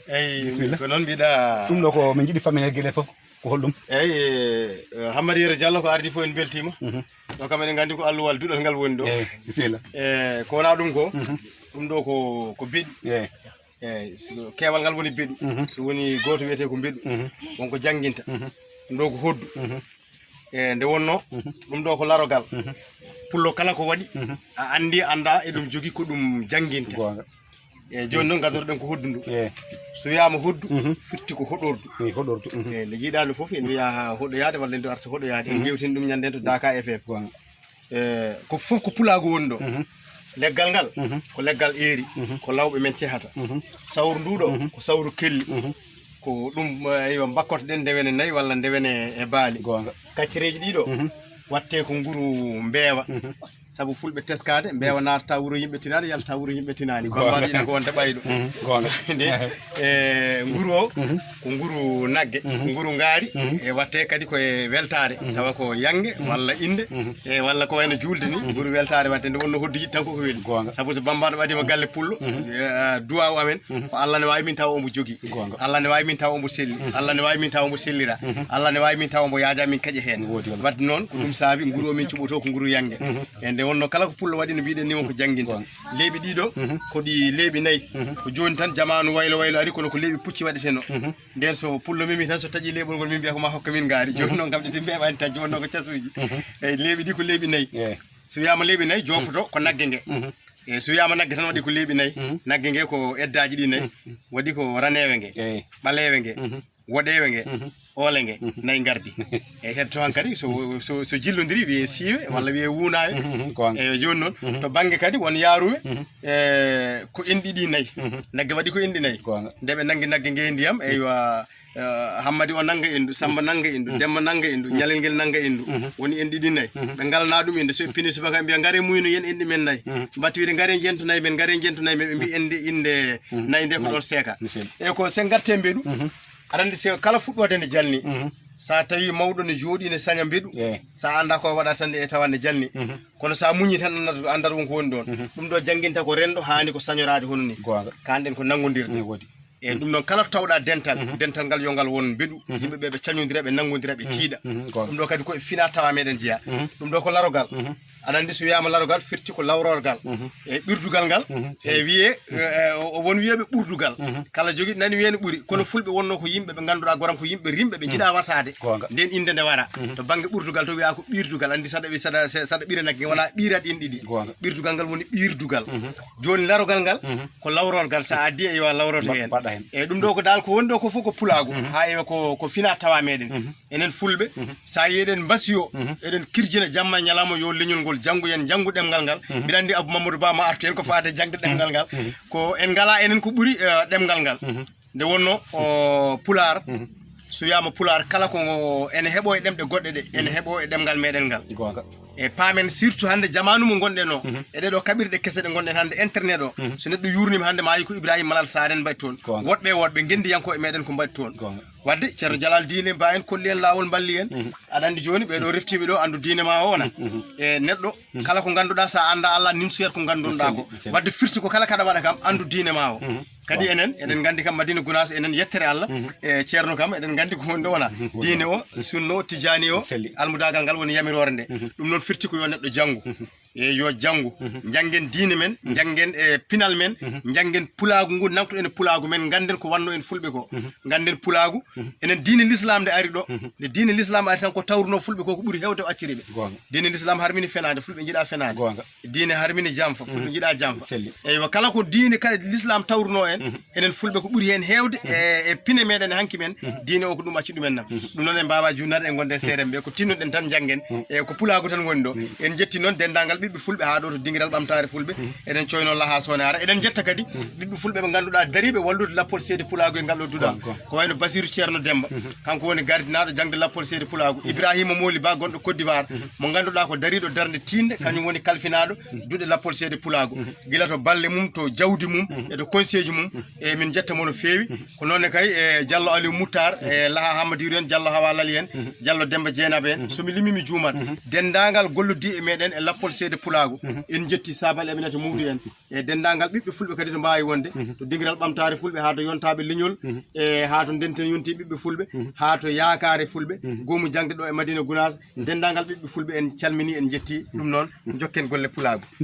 eyyi ko noon mbiɗa ɗum ɗo ko min jiiɗi famine gueɗe fof ko holɗum eyyi Hammady Yero Diallo ko ardi fof en beltima ɗo kam eɗen gandi ko alluwal duɗal ngal woni ɗo bisimilla ko wona ɗum ko ɗum ɗo ko beɗu eyyi keewal ngal woni beɗu so woni goto wiyete ko beɗu wonko jangguinta ɗum ɗo ko hoddu nde wonno ɗum ɗo ko larogal pullo kala ko waɗi a andi anda e ɗum jogui ko ɗum jangguinta eyyi joni noon gadoroɗen ko hoddu ndu so wiyama hoddu firti ko hoɗordu eyyi nde jiiɗani foof en wiya hoɗoyade walla en arta hoɗoyade en jewtini ɗum ñanden to Daka FM ko foof ko pulago woni ɗo leggal ngal ko leggal eeri ko lawɓe men cehata sawru nduɗo ko sawru kelli ko ɗum yo bakkotoɗen ndewene nayyi walla ndewene e baali kaccireji ɗiɗo watte ko nguru mbeewa sabu fulɓe teskade mbeewa natata wuro yimɓe tinade yalta wuro yimɓe tinani bambaɗo ina ko wonta ɓayɗo nde nguru o ko nguru nagge ko nguru ngaari e watte kadi koye weltare tawa ko yangue walla inde e walla ko wayno julde ni nguru weltare watte nde wonno hoddu yiɗi tan koko weeli sabu so bambaɗo ɓadima galle pullo duwaw amen ko Allah ne wawi min taw omo jogui Allah ne wawi min taw omo selli Allah ne wawi min taw omo sellira Allah ne wawi min taw omo yaaja min kaaƴe hen wadde noon ko ɗum saabi nguru o min cuɓoto ko nguru yangue nde wonno kala ko pullo waɗi no mbiɗen ni wonko jangguinta leeɓi ɗiɗo koɗi leeɓi nayyi ko joni tan jamanu waylo waylo ari kono ko leeɓi pucci waɗeteno nden so pullo mimi tan so taƴi leeɓol ngol min mbiya ko ma hokka min gaari joni noon kam ɗe mbeɓani tan joni noon ko casuji eyyi leeɓi ɗi ko leeɓi nayyi so wiyama leeɓi nayyi jofoto ko naggue ngue e so wiyama naggue tan waɗi ko leeɓi nayyi naggue ngue ko eddaji ɗi nayyi waɗi ko ranewe ngue ɓalewe ngue woɗewe ngue oole ngue nayyi gardi eyyi heddo han kadi so jillodiri wiye siiwe walla wiye wuunawe eyyi joni noon to banggue kadi won yaaruwe ko enɗi ɗi nayyi naggue waɗi ko enɗi nayyi nde ɓe nangui naggue ngue ndiyam eywa Hammady o nanga endu Samba nanga endu Demba nanga endu ñalel ngel nanga endu woni enɗi ɗi nayyi ɓe galana ɗum ende so pini subaka mbiya gaare muyno yen enɗi men nayyi mbatti wiide gaare jentu nayyi men gaare jentu nayyi men ɓe mbi inde nayyi nde ko ɗon seeka eyyi ko sen garte mbeɗu aɗa andi se kala fuɗɗode nde jalni sa tawi mawɗo ne jooɗi ne saña mbeɗu sa anda ko waɗata tan e tawa ne jalni kono sa muñi tan andata wonko woni ɗon ɗum ɗo jangguinta ko rendo hani ko sañorade hono ni kanɗen ko nangodirde eyyi ɗum noon kala tawɗa dental ngal yo ngal won beɗu yimɓeɓe ɓe cañodira ɓe nangodira ɓe tiiɗa ɗum ɗo kadi koye fina tawa meɗen jeeya ɗum ɗo ko larogal aɗa andi so wiyama larogal firti ko lawrorgal e ɓirdugal ngal e wiye won wiyeɓe ɓurdugal kala jogui nani wiyene ɓuuri kono fulɓe wonno ko yimɓe ɓe ganduɗa goram ko yimɓe rimɓe ɓe jiiɗa wasade nden inde nde wara to banggue ɓurdugal to wiya ko ɓirdugal andi saɗa ɓira naggue wona ɓirat in ɗiɗi ɓirdugal ngal woni ɓirdugal joni larogal ngal ko lawrorgal sa addi e yo lawroto hen eyyi ɗum ɗo ko dal ko woni ɗo ko fof ko pulago ha ewa ko fina tawa meɗen enen fulɓe sa yi eɗen mbasiyo eɗen kirjina jamma ñalama yo leñol ngol janggu yen janggu ɗemgal ngal mbiɗa andi Abou Mamadou Ba ma artu hen ko fade jangde ɗemgal ngal ko en ngala enen ko ɓuuri ɗemgal ngal nde wonno pular so wiyama pular kala ko ene heeɓo e ɗemɗe goɗɗe ɗe ene heeɓo e ɗemgal meɗen ngal e paamen surtout hande jamanu mo gonɗen o e ɗeɗo kaɓirɗe kese ɗe gonɗen hande internet o so neɗɗo yurnima hande ma yi ko Ibrahima Malal Sarr en mbaɗi toon woɗɓe gendiyanko e meɗen ko mbaɗi toon wadde ceerno Jalal Diine mba en kolli en lawol balli en aɗa andi joni ɓeɗo reftiɓe ɗo andu diine ma wona e neɗɗo kala ko ganduɗa sa anda Allah nimsoyat ko ganduɗa ko wadde firti ko kala kaɗa waɗa kam andu diine ma o kadi enen eɗen gandi kam Madina Gounass enen yettere Allah e ceerno kam eɗen gandi ko woni ɗo wona diine o sunno o tijani o almudagal ngal woni yamirore nde ɗum noon firti ko yo neɗɗo janggu e yo janggu janggen diine men janggen e pinal men janggen pulagu ngu namto en pulagu men ganden ko wanno en fulɓe ko ganden pulagu enen diine l'islam nde ari ɗo nde diine l'islam ari tan ko tawruno fulɓe ko ɓuuri hewde o acciriɓe diine l'islam harmini fenade fulɓe jiiɗa fenade diine harmini jamfa fulɓe jiiɗa jamfa eywa kala ko diine kala l'islam tawruno en enen fulɓe ko ɓuuri hen hewde e pine meɗen hanki men diine o ko ɗum acci ɗumen nam ɗum noon en mbawa junnade en gonde seeɗen ɓe ko tinnoɗen tan janggen e ko pulagu tan woni ɗo en jetti noon dendagal ɓiɓɓe fulɓe ha ɗo to dinguiral ɓamtare fulɓe eɗen coyno laha sone ara eɗen jetta kadi ɓiɓɓe fulɓe ɓe ganduɗa dariɓe wallude lappol seedi pulagu e ngal ɗo duɗal ko wayno Basirou Ceerno Demba kanko woni gardinaɗo jangde lappol seedi pulagu Ibrahima Moli Ba gonɗo Côte d'Ivoire mo ganduɗa ko dariɗo darde tinde kañum woni kalfinaɗo duuɗe lappol seedi pulagu guila to balle mum to jawdi mum e to conseil ji mum e min jettamo no fewi ko nonne kay e Diallo Aliou Moutar e Laha Hamadou en Diallo Hawa Lali en Diallo Demba Dieynaba en somi limimi juumat dendagal golludi e meɗen e lappol seedi wi'ede pulaago en jetti sabal Aminata Mawdu en e dendagal ɓiɓɓe fulɓe kadi to mbawi wonde to dingiral ɓamtare fulɓe ha to yontaɓe leñol e ha to denten yonti ɓiɓɓe fulɓe ha to yakare fulɓe goomu jangde ɗo e Madina Gounass dendagal ɓiɓɓe fulɓe en calmini en jetti ɗum noon jokken golle pulaago